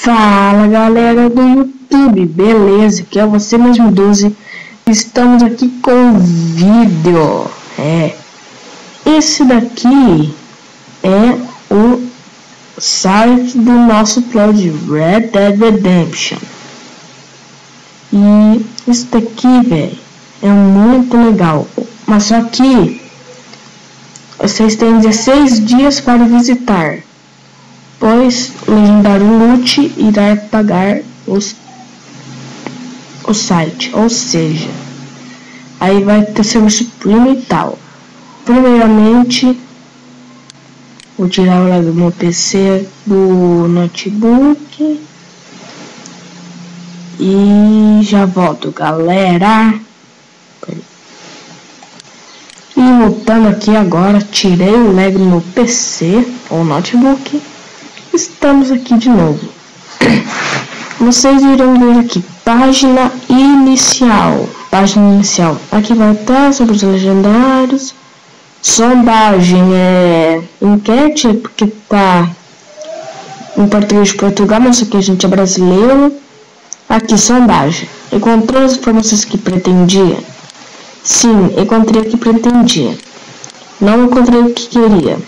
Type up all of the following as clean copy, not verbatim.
Fala galera do YouTube, beleza? Que é você mesmo 12. Estamos aqui com um vídeo. Esse daqui é o site do nosso play de Red Dead Redemption. E isso daqui, velho, é muito legal. Mas só que vocês têm 16 dias para visitar, pois o legendário Loot irá pagar o site, ou seja, aí vai ter serviço premium e tal. Primeiramente, vou tirar o do meu PC do notebook e já volto, galera. E voltando aqui agora, tirei o lag do meu PC ou notebook. Estamos aqui de novo. Vocês irão ver aqui página inicial. Aqui vai estar sobre os legendários. Sondagem é enquete, porque tá em português de Portugal, mas aqui a gente é brasileiro. Aqui sondagem. Encontrou as informações que pretendia? Sim, encontrei o que pretendia. Não encontrei o que queria.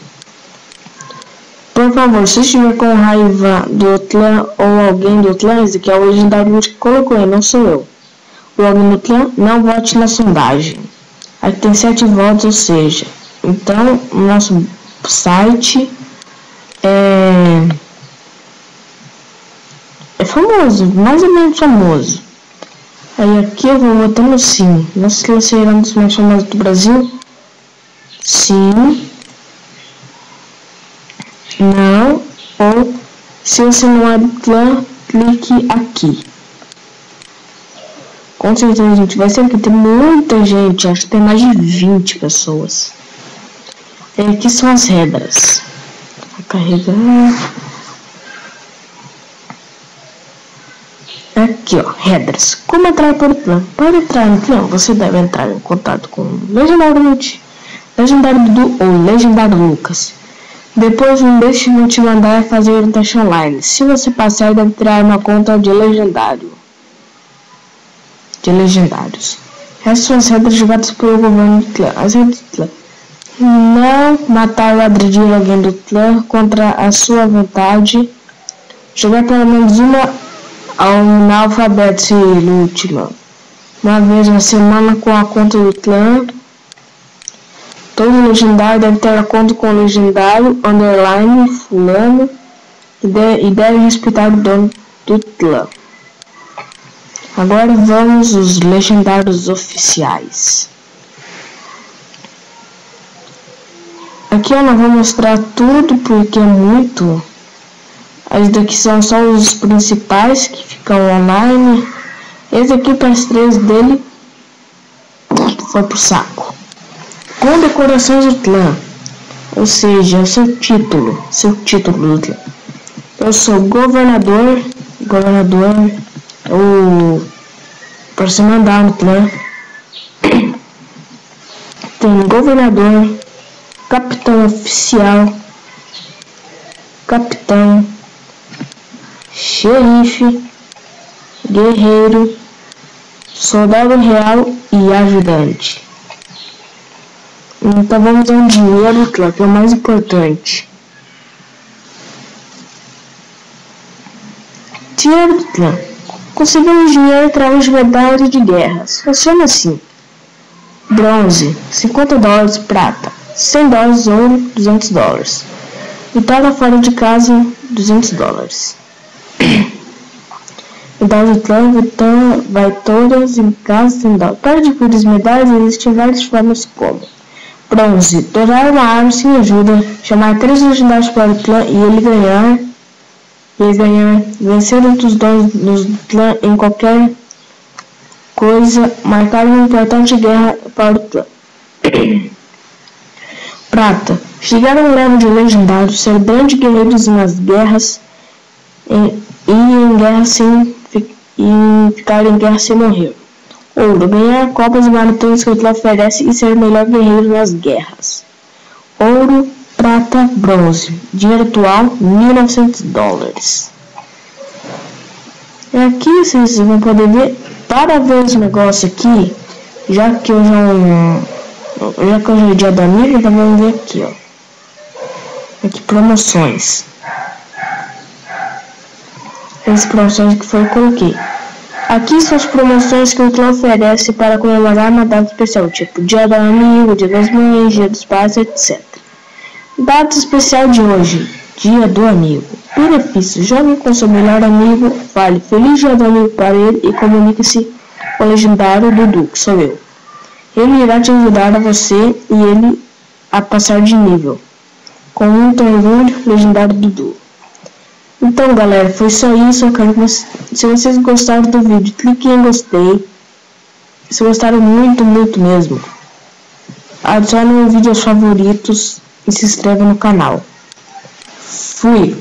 Por favor, se estiver com raiva do clã ou alguém do clã, esse aqui é o legendário que colocou aí, não sou eu. O alguém do clã, não vote na sondagem. Aqui tem 7 votos, ou seja, então o nosso site é famoso, mais ou menos famoso. Aí aqui eu vou votando sim. Nosso clã será um dos mais famosos do Brasil? Sim. Não, ou se você não é do clã, clique aqui. Com certeza, gente, vai ser que tem muita gente, acho que tem mais de 20 pessoas. E aqui são as regras. Vou carregar. Aqui, ó, regras. Como entrar para o clã? Para entrar no clã, você deve entrar em contato com o Legendário Lute, Legendário Dudu ou Legendário Lucas. Depois, um destes vão te mandar fazer um teste online. Se você passar, deve criar uma conta de legendários. Essas são as regras jogadas pelo governo do clã. As regras do clã: não matar ou agredir alguém do clã contra a sua vontade. Jogar pelo menos uma analfabeto última uma vez na semana com a conta do clã. Todo legendário deve ter a conta com o legendário underline fulano e deve respeitar o dono do clã. Agora vamos os legendários oficiais. Aqui eu não vou mostrar tudo porque é muito. As daqui são só os principais que ficam online. Esse aqui, para as 3 dele, foi pro saco. Com decorações do clã, ou seja, o seu título do clã. Eu sou governador, para você mandar no clã. Tem governador, capitão oficial, capitão, xerife, guerreiro, soldado real e ajudante. Então vamos dar um dinheiro do clã, que é o mais importante. Dinheiro do clã. Conseguimos dinheiro através de medalhas de guerras. Funciona assim: bronze, $50, prata, $100, ouro, $200. Vitória fora de casa, $200. Medalha do clã, vai todas em casa, $100. Para adquirir as medalhas, existem várias formas como: bronze, dourar uma arma sem ajuda, chamar 3 legendários para o clã e ele ganhar, vencer outros donos do clã em qualquer coisa, marcar uma importante guerra para o clã. Prata, chegar a um level de legendário, ser grande guerreiros nas guerras ficar em guerra sem morrer. Ouro, ganhar copas e maratonas que o clã oferece e ser o melhor guerreiro nas guerras. Ouro, prata, bronze. Dinheiro atual, $1.900. E aqui vocês vão poder ver, para ver os negócios aqui, já que hoje é dia do amigo, então vamos ver aqui, ó. Aqui, promoções. As promoções que eu coloquei. Aqui são as promoções que o clã oferece para comemorar uma data especial, tipo dia do amigo, dia das mães, dia dos pais, etc. Data especial de hoje, dia do amigo. Benefício: jogue com seu melhor amigo, fale feliz dia do amigo para ele e comunique-se com o legendário Dudu, que sou eu. Ele irá te ajudar a você e ele a passar de nível. Com muito orgulho, legendário Dudu. Então, galera, foi só isso. Eu quero que se vocês gostaram do vídeo, clique em gostei. Se gostaram muito mesmo, adicione o vídeo aos favoritos e se inscreva no canal. Fui!